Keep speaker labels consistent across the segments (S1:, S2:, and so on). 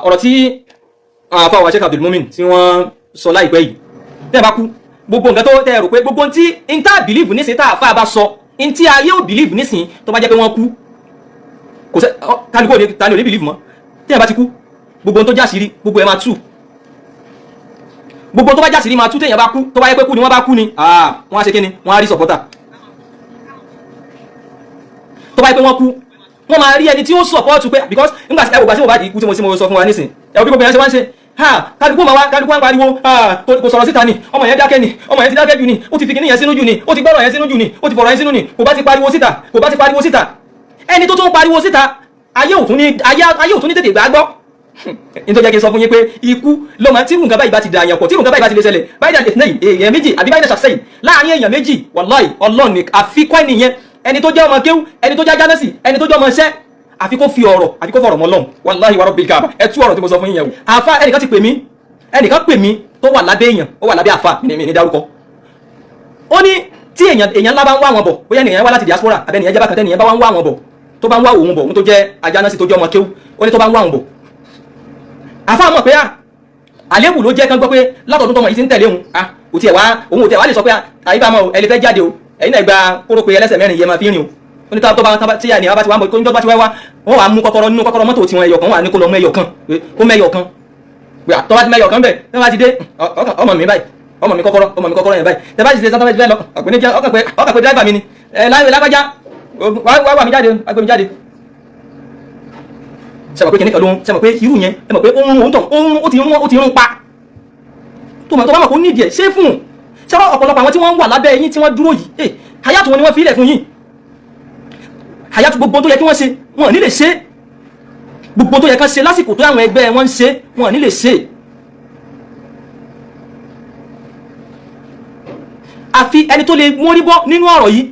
S1: ọ̀rọ̀ tí àfàwà Sheikh Abdul Mumin tí wọ́n sọ láìpẹ́ yìí tẹ́ bá kú gbogbo nǹkan tó tẹ́ rò pé gbogbo tí n tá believe nísìn tá àfà bá sọ n tí ayé ò believe nísìn tó bá jẹ́ pé wọ́n kú kò sẹ́ kálukú ní tani ò ní believe mọ́ tẹ́ bá ti kú gbogbo tó jáṣìírí gbogbo ẹ̀ máa tú gbogbo tó bá jáṣìírí máa tú tẹ́yàn bá kú tó bá yẹ pé kú ni wọ́n bá kú ni wọ́n á ṣe kí ni wọ́n á rí supporter tó bá yẹ pé wọ́n kú wọ́n máa rí ẹni tí ó support pé because nígbà tí ẹwùgbà tí mo bá di ikú tí mo sọ fún wa nísìn ẹwù bí gbogbo yẹn ṣe wá ń ṣe kálukú ń pariwo kò sọ̀rọ̀ síta ni ọmọ yẹn dákẹ́ ni ọmọ yẹn ti dákẹ́ jù ni ó ti fi kíní yẹn sínú jù ni ó ti gbọ́rọ̀ yẹn sínú jù ni ó ti fọ̀rọ̀ yẹn sínú ni kò bá ti pariwo síta ẹni tó tún pariwo síta ayé ò tún ní tètè gbàgbọ́ nítorí jẹ́ kí n sọ fún yín pé ikú ló máa tí nǹkan báyìí bá ti dà àyàn pọ̀ tí nǹkan báyìí bá ti lè ṣẹlẹ̀ báyìí dà lẹ́yìn èèyàn méjì àbí báyìí dà ṣàṣẹ́yìn láàrin èèyàn méjì wàláì ọlọ́run ni àfikọ́ ẹnìyẹn ẹni tó jẹ́ ọmọ kéwú ẹni tó jẹ́ ajánásì ẹni tó jẹ́ ọmọ iṣẹ́ àfi kó fi ọ̀rọ̀ àfi kó fọ̀rọ̀ mọ́ lọ́hùn wàláhì wa rabbil kaaba ẹ tú ọ̀rọ̀ tí mo sọ fún yín yẹn o àfa ẹnìkan ti pè mí ẹnìkan pè mí tó wà lábẹ́ èèyàn ó wà lábẹ́ àfa mi ní dárúkọ ó ní tí èèyàn ńlá bá ń wá wọn bọ̀ bóyá ènìyàn wá láti diaspora àbẹ́ ènìyàn jẹ́ bákan tẹ́nìyàn bá wá ń wá wọn bọ̀ tó bá ń wá òun bọ̀ òun tó jẹ́ ajánásì tó jẹ́ ọmọ kéwú ó ní tó bá ń wá wọn bọ̀ àfa mọ̀ pé àléébù ló jẹ́ kán gbọ́ pé látọ̀dún tọmọ yìí ti ń tẹ̀lé òun òun ò tiẹ̀ wá lè sọ pé àyíbámọ́ ẹ lè fẹ́ jáde o ẹ̀yin náà gba kóró pé ẹlẹ́sẹ̀ mẹ́rin yẹn máa fi rìn o oníta tó bá tí àníyàn bá ti wá mọ̀ kó bá ti wá wọ́n wà mú kọ́kọ́rọ́ nínú kọ́kọ́rọ́ mọ́tò tiwọn ẹyọ kan wà ní kó lọ mú ẹyọ kan kó mẹ́yọ kan tó bá ti mẹ́yọ kan bẹ̀ tẹ́ bá ti dé ọmọ mi báyìí ọmọ mi kọ́kọ́rọ́ yẹn báyìí tẹ́ bá ti dé sọ́tọ́ bá ti fẹ́ lọ ọkàn pé dráìvà mi ni lágbájá wà mí jáde agbé mi jáde sẹ́mọ̀ pé kìnnìkan lóhun sẹ́mọ̀ pé irú yẹn ẹmọ̀ pé ó ti rún pa tó bá mọ̀ kó nídìí ẹ̀ ṣé fún sẹ́wọ́n ọ̀pọ̀lọpọ̀ àwọn tí wọ́n wà lábẹ́ yín tí wọ́n dúró yìí hayatu wọn ni wọ́n fi ilẹ̀ fún yín hayatu gbogbo tó yẹ kí wọ́n ṣe wọn ní lè ṣe gbogbo tó yẹ kán ṣe lásìkò tó àwọn ẹgbẹ́ wọn ń ṣe wọn ní lè ṣe àfi ẹni tó lè mórí bọ́ nínú ọ̀rọ̀ yìí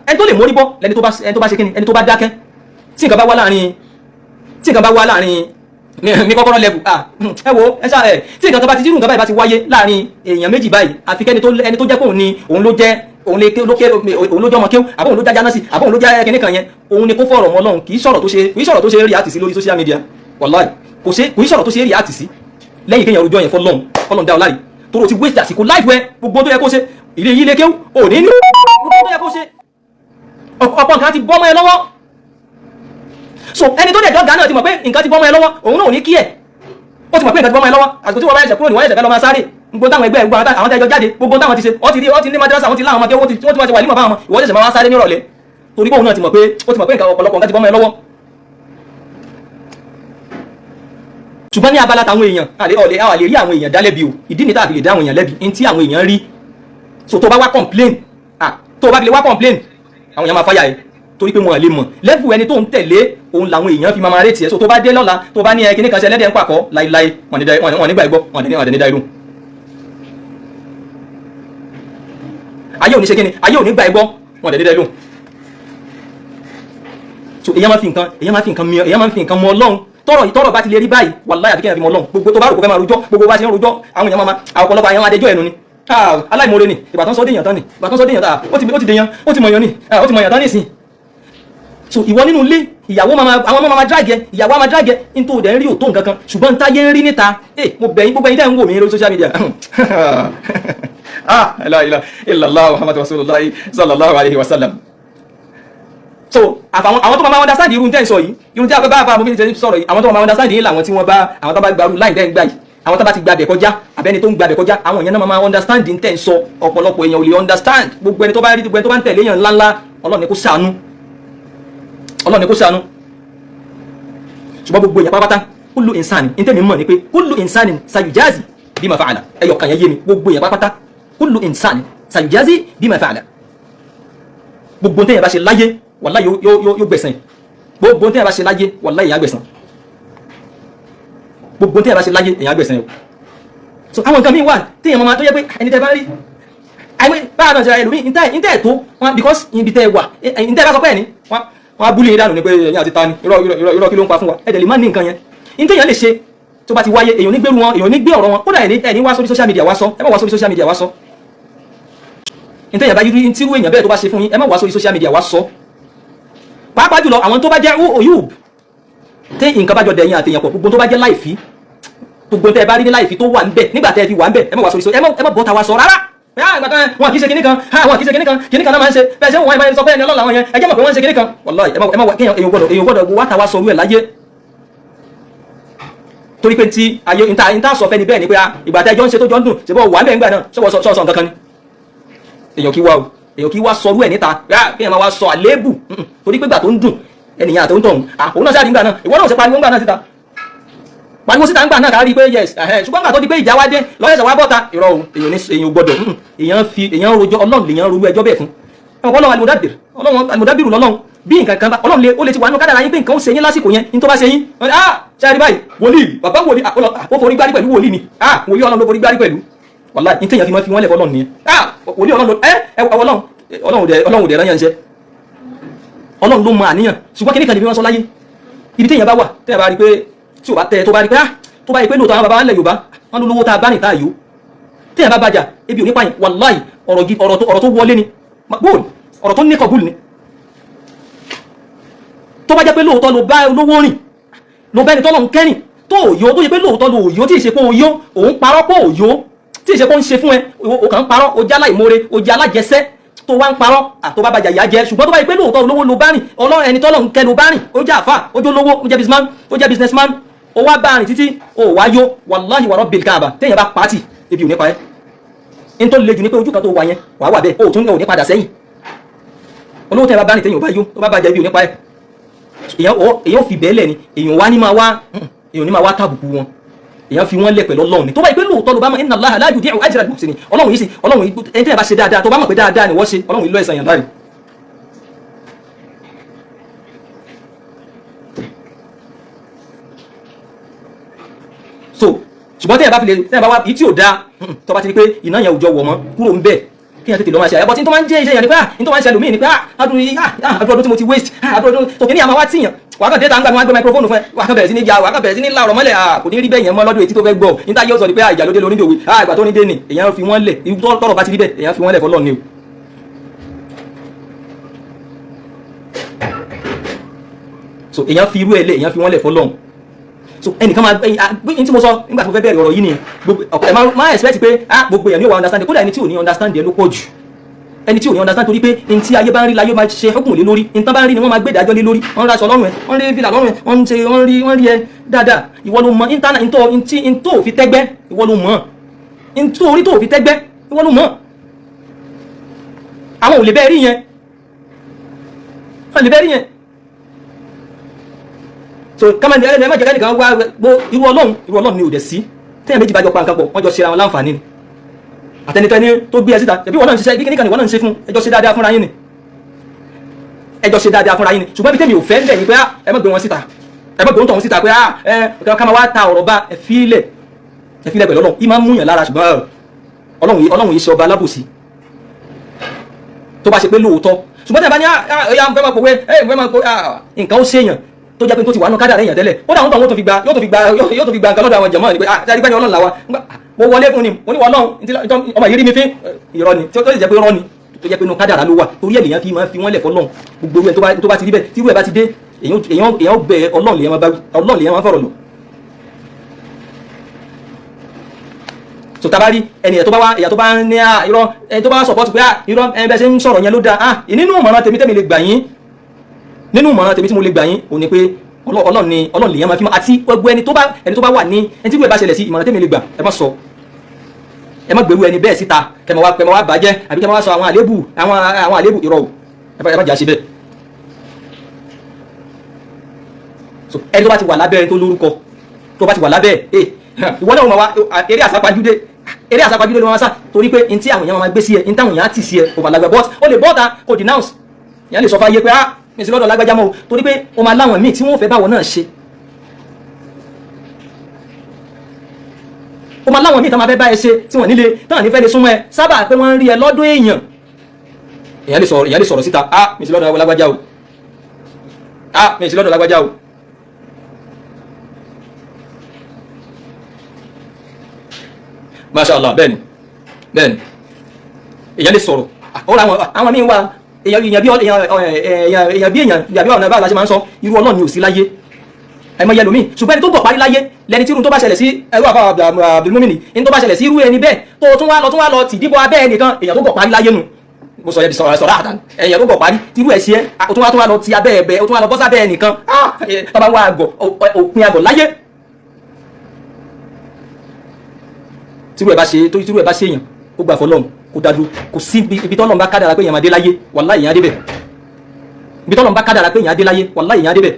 S1: ẹni tó lè mórí bọ́ lẹni tó bá ṣe kíni ẹni tó bá dákẹ́ tí nǹkan bá wá láàrin ní kọ́kọ́rọ́ level ẹ wo ẹ ṣá tí nǹkan kan bá ti dírù nǹkan báyìí bá ti wáyé láàrin èèyàn méjì báyìí àfi kẹ́ni tó jẹ́ pé òun ló jẹ́ ọmọ kéwú àbọ̀ òun ló jájá náà sí àbọ̀ òun ló já kíní kan yẹn òun ni kó fọ̀rọ̀ mọ́ Ọlọ́run kì í sọ̀rọ̀ tó ṣe rí àtìsí lórí social media wàláì kò í sọ̀rọ̀ tó ṣe rí àtìsí lẹ́yìn kéèyàn rojọ́ yẹn fọ́lọ́run dá ọ láre tó ti waste àsìkò láìpẹ́ gbogbo tó yẹ kó ṣe ilé yìí lé kéwú òní ní gbogbo tó yẹ kó ṣe ọ̀pọ̀ nǹkan ti bọ́ mọ́ ẹ lọ́wọ́ so ẹni tó dẹ̀ dọ́gà náà ti mọ̀ pé nǹkan ti bọ́ mọ́ ẹ lọ́wọ́ òun náà ò ní kí ẹ̀ ó ti mọ̀ pé nǹkan ti bọ́ mọ́ ẹ lọ́wọ́ àsìkò tí wọ́n bá ẹ̀ṣẹ̀ kúrò ní wọ́n ẹ̀ṣẹ̀ fẹ́ lọ máa sáré gbogbo táwọn ẹgbẹ́ gbogbo àwọn tẹ́jọ jáde gbogbo táwọn ti ṣe ó ti ní madrasa wọ́n ti láwọn ọmọdé wọ́n ti máa ṣe wà límọ̀ fáwọn ọmọ ìwọ́n ṣẹ̀ṣẹ̀ máa sáré nírọ̀lẹ́ torí bóun náà ti mọ̀ pé nǹkan ọ̀pọ̀lọpọ̀ nǹkan ti bọ́ mọ́ ẹ lọ́wọ́ ṣùgbọ́n ní abala táwọn èèyàn àlè rí àwọn èèyàn dá lẹ́bi o ìdí ni tá a fi lè dá àwọn èèyàn lẹ́bi ní tí àwọn èèyàn rí so tó bá wá complain tó bá fi lè wá complain àwọn èèyàn máa fáyà ẹ torí pé wọn lè mọ̀ lẹ́fù ẹni tó ń tẹ̀lé òun làwọn èèyàn fi máa rétí ẹ so tó bá dé lọ́la tó bá ní ẹ kíní kan ṣe ẹlẹ́dẹ̀ ń pàkọ́ láíláí wọn nígbà ẹgbọ́ wọn ní dá irú ayé ò ní ṣe kíni ayé ò ní gbà ẹgbọ́ wọn ní dá irú so èèyàn máa fi nǹkan mọ Ọlọ́run tọ́rọ̀ bá ti lè rí báyìí wàláhì àfi kéèyàn fi mọ Ọlọ́run gbogbo tó bá rò kó fẹ́ máa rojọ́ gbogbo bá ṣe ń rojọ́ àwọn èèyàn máa ọ̀pọ̀lọpọ̀ àyàn adéjọ́ ẹnu ni aláìmoore ni ìbátan sọ déyàn tán ni ìbátan sọ déyàn tán ó ti dèyàn ó ti mọ̀yàn ni ó ti mọ̀yàn tán nìsín so ìwọ nínú ilé ìyàwó àwọn ọmọ máa dráàgẹ ìyàwó á máa dráàgẹ ní tó dẹ̀ ń rí òtó nǹkan kan ṣùgbọ́n táyé ń rí níta mo bẹ̀yìn gbogbo ẹ̀yin tẹ́ ń wò mí lórí social media la ilaha illallah muhammadu rasulullah sallallahu alaihi wasallam so àwọn tó máa understand irun tẹ́ ń sọ yìí irun tí a fẹ́ bá àfàmù mi ti sọ̀rọ̀ yìí àwọn tó máa understand yìí làwọn tí wọ́n bá àwọn tó bá gbarú láì dẹ́ ń gbà yìí àwọn tó bá ti gbàbẹ̀ kọjá àbẹ́ni tó ń gbàbẹ̀ kọjá àwọn èèyàn náà máa understand ní tẹ́ ń sọ ọ̀pọ̀lọpọ̀ èèyàn ò lè understand gbogbo ẹni tó bá rí gbogbo ẹni tó bá ń tẹ̀lé èèyàn ńláńlá Ọlọ́run ni kó ṣàánú ṣùgbọ́n gbogbo èèyàn pátápátá kullu insani ní tẹ́mi mọ̀ ní pé kullu insani sayujazi bima fa'ala ẹyọ kan yẹn yé mi gbogbo èèyàn pátápátá kullu insani sayujazi bima fa'ala gbogbo tẹ́yàn bá ṣe láyé wallahi yóò gbẹ̀san gbogbo tẹ́yàn bá ṣe láyé wallahi èèyàn gbẹ̀san gbogbo tẹ́yàn bá ṣe láyé èèyàn gbẹ̀san so àwọn nǹkan míì wà tẹ́yàn máa tó yẹ pé ẹni tẹ́ bá rí àìmọ́ báyà náà ṣe ẹlòmíì ìtẹ́ tó wọn because ibi tẹ́ wà ìtẹ́ bá sọ pé ẹni wọn á búlé dànù ní pé ẹ̀yìn àti ta ni irọ́ kí ló ń pa fún wa ẹ̀dẹ̀ lè má ní nǹkan yẹn ìtẹ́ yẹn lè ṣe tó bá ti wáyé èèyàn ní gbèrú wọn èèyàn ní gbé ọ̀rọ̀ wọn kódà ẹni wá sórí social media wá sọ ẹ má wá sórí social media wá sọ ìtẹ́ yẹn bá yí tírú èèyàn bẹ́ẹ̀ tó bá ṣe fún yín ẹ má wá sórí social media wá sọ pàápàá jùlọ àwọn tó bá jẹ́ oyúb tí nǹkan bá jọ dẹ̀yìn àtẹ̀yàn pọ̀ gbogbo tó bá jẹ́ láìfí gbogbo tẹ́ ẹ bá rí ní láìfi tó wà níbẹ̀ nígbà tẹ́ ẹ fi wà níbẹ̀ ẹ má wá sórí ẹ má bọ́ ta wa sọ rárá ìgbà kan wọn kì í ṣe kinní kan wọn kì í ṣe kinní kan náà máa ń ṣe bẹ́ẹ̀ ṣe wọ́n ẹ sọ pé ẹni ọlọ́run àwọn yẹn ẹ jẹ́ mọ̀ pé wọ́n ń ṣe kinní kan wallahi ẹ má èèyàn gbọ́dọ̀ wá ta wa sọ orú ẹ̀ láyé torí pé tí ayé ìta sọ fẹ́ ni bẹ́ẹ̀ ni pé ìgbà tẹ́ ẹjọ́ ń ṣe tó jọ ń dùn ṣe bọ́ wà bẹ́ẹ̀ ńgbà náà ṣọwọ́ sọ nǹkan kan ni èèyàn kí wá sọrú ẹ̀ níta kí ẹ máa wá sọ àléébù torí pé gbà tó ń dùn ènìyàn àtòun tọ̀hún òun náà ṣáàdì ńgbà náà ìwọ náà ṣe pariwo ńgbà náà síta pariwo síta ńgbà náà kárí pé yes ṣùgbọ́n gbà tó di pé ìjà wá dé lọ́yẹ̀sẹ̀ wá bọ́ta ìrọ̀ o èèyàn gbọ́dọ̀ èèyàn rojọ́ ọlọ́run lèèyàn rorú ẹjọ́ bẹ́ẹ̀ fún ọlọ́run alimodabiru lọ́lọ́run bí nǹkan kan bá ọlọ́run ó lè ti wà nínú kádàrá yín pé nǹkan ó ṣe yín lásìkò yẹn ní tó bá ṣe yín ṣáàrí báyìí wòlíì bàbá wòlíì ó forí gbárí pẹ̀lú wòlíì ni wòlíì ọlọ́run ló forí gbárí pẹ̀lú wàláhì ní téèyàn fi máa fi wọ́n lẹ̀ fọlọ́run nìyẹn wòlíì ọlọ́run dẹ̀ rán yàn ṣẹ́ ọlọ́run ló mọ àníyàn ṣùgbọ́n kí ní kan ní bí wọ́n sọ láyé ibi téèyàn bá wà téèyàn bá rí pé tí ò bá tẹ tó bá rí pé lóòótọ́ àwọn bàbá wọn lẹ̀ Yorùbá wọn ló lówó tá a bá nìta yòó téèyàn bá bàjá ebi ò ní pààyàn wàláhì ọ̀rọ̀ tó wọlé ni bóòlù ọ̀rọ̀ tó ní kọ̀bùlù ni tó bá jẹ́ pé lóòótọ́ ló bá olówó rìn ló bẹ́ni tọ́lọ̀ ń kẹ́rìn tó òyó tó yẹ pé lóòótọ́ ló òyó tí ì ṣe pé òyó òun parọ́ pé òyó tí ì ṣe pé ó ń ṣe fún ẹ o kàn ń parọ́ o jẹ́ aláìmoore o jẹ́ alájẹsẹ́ tó wá ń parọ́ àtó bá bàjá ìyá jẹ ṣùgbọ́n tó bá yẹ pé lóòótọ́ olówó ló bá rìn ọlọ́run ẹni tọ́lọ̀ ń kẹ́ ló bá rìn ó jẹ́ àfà ó jẹ́ olówó ó jẹ́ businessman ó wá bá rìn títí ó wá yó wàláhì wa rabbil Kaaba téèyàn bá pàtì ebi ò ní pa ẹ́ ní tó le jù ní pé ojú kan tó wà yẹn wà bẹ́ẹ̀ ó tún ní padà sẹ́yìn olówó téèyàn bá bá rìn téèyàn ò bá yó tó bá bàjá ebi ò ní pa ẹ́ èyàn fi bẹ́ẹ̀lẹ̀ ni èyàn wá ní máa wá tàbùkù wọn èyàn fi wọ́n lẹ̀ pẹ̀lú ọlọ́run ni tó bá yẹ pé lóòótọ́ ló bá mọ̀ inna Allaha la yudi'u ajra al-muhsinin ọlọ́run yìí sí ọlọ́run yìí ẹni tí ẹ bá ṣe dáadáa tó bá mọ̀ pé dáadáa ni wọ́n ṣe ọlọ́run yìí lọ ẹ̀san yàn láre. so ṣùgbọ́n tẹ́yà bá fi lè tẹ́yà bá wá yìí tí ò dáa tó bá ti rí pé iná yẹn ò jọ wọ̀ mọ́ kúrò ń bẹ̀ kí ẹ tètè lọ máa ṣe àyẹ̀bọ̀ tí n tó máa ń jẹ́ iṣẹ́ yẹn ni pé n tó máa ń ṣe ẹlòmíì ni pé àdúrà tí mo ti waste àdúrà tó kí ni àmọ́ wá tìyàn wà á kàn déta ń gbà wọn gbé microphone fún ẹ wà á kàn bẹ̀rẹ̀ sí ní ya wà á kàn bẹ̀rẹ̀ sí ní la ọ̀rọ̀ mọ́lẹ̀ kò ní rí bẹ́ẹ̀ yẹn mọ́ lọ́dún etí tó fẹ́ gbọ́ níta yóò sọ ni pé ìjà ló dé lórí ìdòwe ìgbà tó ní dé ni èèyàn fi wọ́n lẹ̀ tọ́rọ̀ bá ti rí bẹ́ẹ̀ èèyàn fi wọ́n lẹ̀ fọlọ́ ni o. so èèyàn fi irú ẹ̀ lẹ̀ èèyàn fi wọ́n lẹ̀ fọlọ́ so ẹnìkan máa ẹyìn tí mo sọ nígbà tí mo fẹ́ bẹ̀rẹ̀ ọ̀rọ̀ yìí ni ẹ máa expect pé gbogbo èèyàn ní ó wà understand kódà ẹni tí ò ní understand ẹ ló pọ̀ jù ẹni tí ò ní understand torí pé ní tí ayé bá ń rí láyé máa ṣe hukumu lé lórí ní tán bá ń rí ni wọ́n máa gbé ìdájọ́ lé lórí wọ́n raṣọ lọ́rùn ẹ̀ wọ́n rí fìlà lọ́rùn ẹ̀ wọ́n rí ẹ dáadáa ìwọ ló mọ̀ íńtánà ntó fi tẹ́gbẹ́ ìwọ ló mọ̀ ntó orí tó fi tẹ́gbẹ́ ìwọ ló mọ̀ àwọn ò lè bẹ́ẹ̀ rí yẹn wọ́n lè bẹ́ẹ̀ rí yẹn so kámẹ́ni ẹlẹ́ni má jẹ́ kẹ́nìkan wá gbó irú ọlọ́run ni ò dẹ̀ sí tẹ́yàn méjì bá jọ pa nǹkan pọ̀ wọ́n jọ ṣe ra wọn láǹfààní ni àtẹnitẹni tó gbé ẹ síta ẹbí wọn náà ń ṣiṣẹ́ ibi kíníkan ni wọn náà ń ṣe fún ẹjọ́ ṣe dáadáa fúnra yín ni ṣùgbọ́n ibi tẹ́mi ò fẹ́ ń bẹ̀ ni pé ẹ má gbé wọn síta ẹ má gbé wọn tọ̀hún síta pé ká máa wá ta ọ̀rọ̀ bá ẹ fílẹ̀ pẹ̀lú ọlọ́run yìí máa ń múyàn lára ṣùgbọ́n ọlọ́run yìí ṣe ọba alábòsí tó bá ṣe pé lóòótọ́ ṣùgbọ́n tẹ́ bá ní ẹ̀yà fẹ́ máa pòwe nǹkan ó ṣèyàn tó jẹ́ pé tó ti wà nù kádàrá èèyàn tẹ́lẹ̀ ó dáhùn tó àwọn tó fi gba nǹkan lọ́dọ̀ àwọn jàmáà ni pé àtàrí pé ní ọlọ́run làwa mo wọlé fún ni mo ní ọlọ́run ọmọ yìí rí mi fín irọ́ ni tí ó sì jẹ́ pé irọ́ ni tó jẹ́ pé nù kádàrá ló wà torí ẹ̀ lèèyàn fi wọ́n lẹ̀ fọlọ́run gbogbo ẹ̀ tó bá ti rí bẹ́ẹ̀ tí irú ẹ̀ bá ti dé èèyàn bẹ ọlọ́run lèèyàn máa fọ̀rọ̀ lọ. so tabari ẹni tó bá wá èyà tó bá ní irọ́ ẹni tó bá support pé irọ́ ẹni bẹ́ẹ̀ ṣe ń sọ̀rọ̀ yẹn ló dáa nínú ìmọ̀ràn tèmi lè gbà yín nínú ìmọ̀ràn tèmi tí mo lè gbà yín ò ní pé ọlọ́run lèèyàn máa fi mọ́ àti gbogbo ẹni tó bá wà ní ẹni tí ìwé bá ṣẹlẹ̀ sí ìmọ̀ràn tèmi lè gbà ẹ má sọ ẹ má gbèrú ẹni bẹ́ẹ̀ síta kẹmọ wá bàjẹ́ àbí kẹmọ wá sọ àwọn àlébù irọ́ ẹ má jà ṣe bẹ́ẹ̀ so ẹni tó bá ti wà lábẹ́ ẹni tó lórúkọ tó bá ti wà lábẹ́ ìwọ náà wà eré àsápajúdé ló máa sá torí pé ní tí àwọn èèyàn máa gbé sí ẹ ní táwọn èèyàn á tì sí ẹ kò bà lágbà but ó lè bọ́ta kò denounce ìyẹn lè sọ fáyé pé mi sí lọ́dọ̀ lágbájá mọ́ torí pé o máa láwọn míì tí wọ́n fẹ́ báwọn náà ṣe o máa láwọn míì tán máa fẹ́ bá ẹ ṣe tí wọ́n nílé tán ní fẹ́ lè súnmọ́ ẹ sábà pé wọ́n ń rí ẹ lọ́dọ̀ èèyàn èèyàn lè sọ̀rọ̀ síta mi sí lọ́dọ̀ lágbájá o mi sí lọ́dọ̀ lágbájá o Masha Allah bẹ́ẹ̀ni èèyàn lè sọ̀rọ̀ àwọn míì wà èèyàn bí èèyàn ọ̀nà báyìí la ṣe máa ń sọ irú ọlọ́run ni ò sí láyé àìmọye ẹlòmíì ṣùgbọ́n ẹni tó bọ̀ parí láyé lẹni tí irun tó bá ṣẹlẹ̀ sí ẹrú àfa Abdulmumini ẹni tó bá ṣẹlẹ̀ sí irú ẹni bẹ́ẹ̀ tó tún wá lọ tì díbọ̀ abẹ́ ẹnìkan èèyàn tó bọ̀ parí láyé nu mo sọ yẹ sọ̀rọ̀ àtàn èèyàn tó bọ̀ parí tírú ẹ̀ ṣe é ó tún wá lọ ti abẹ́ ẹ̀bẹ̀ ó tún wá lọ bọ́ sábẹ́ ẹnìkan tó bá wá àgọ̀ òpin àgọ̀ láyé tírú ẹ̀ bá ṣe èèyàn ó gbà fọlọ́run kó dájú kò sí ibi tọ́lọ́run bá kádàrá pé èèyàn máa dé láyé wàláhì èèyàn á débẹ̀ ibi tọ́lọ́run bá kádàrá pé èèyàn á dé láyé wàláhì èèyàn á débẹ̀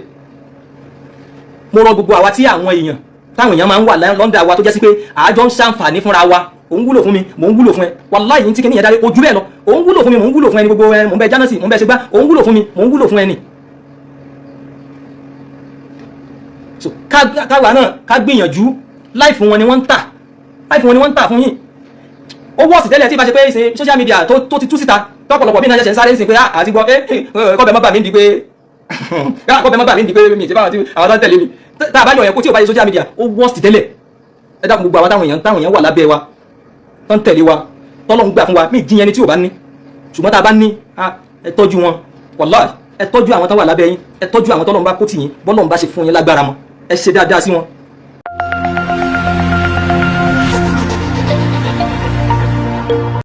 S1: mo rọ gbogbo àwa tí àwọn èèyàn táwọn èèyàn máa ń wà lọ́ndà wa tó jẹ́ sí pé àájọ ń ṣàǹfààní fúnra wa òun wúlò fún mi mò ń wúlò fún ẹ wàláhì yìí tí kìíní yẹn dáre ojú bẹ́ẹ̀ lọ òun wúlò fún mi mò ń wúlò fún ẹni gbogbo ẹ mò ń bẹ jánásì mò ń bẹ ṣe gbá òun wúlò fún mi mò ń wúlò fún ẹni. so káwa náà ká gbìyànjú láìfún wọn ni wọ́n ń tà fún yín ó wọ́ọ̀sì tẹ́lẹ̀ tí bá ṣe pé ṣe social media tó ti tú síta tọ́pọ̀lọpọ̀ bí náà ṣẹ̀ṣẹ̀ ń sáré ń sìn pé àti gbọ́ kọ́bẹ̀ má bà mí di pé kọ́bẹ̀ má bà mí di pé mi ìṣẹ́fà àwọn tó ń tẹ̀lé mi tá a bá yọ ẹ̀kú tí ò bá ṣe social media ó wọ́ọ̀sì tẹ́lẹ̀ ẹ dákun gbogbo àwọn táwọn èèyàn wà lábẹ́ wa tó ń tẹ̀lé wa tọ́lọ́ ń gbà fún wa mí jíyẹn ni tí ò bá ní ṣùgbọ́n tá a bá ní ẹ tọ́jú wọn wàláhì ẹ tọ́jú àwọn tó wà lábẹ́ yín ẹ tọ́jú àwọn tọ́lọ́ ń bá kó tì yín bọ́lọ́ ń bá ṣe fún yín lágbára mọ́ ẹ ṣe dáadáa sí wọn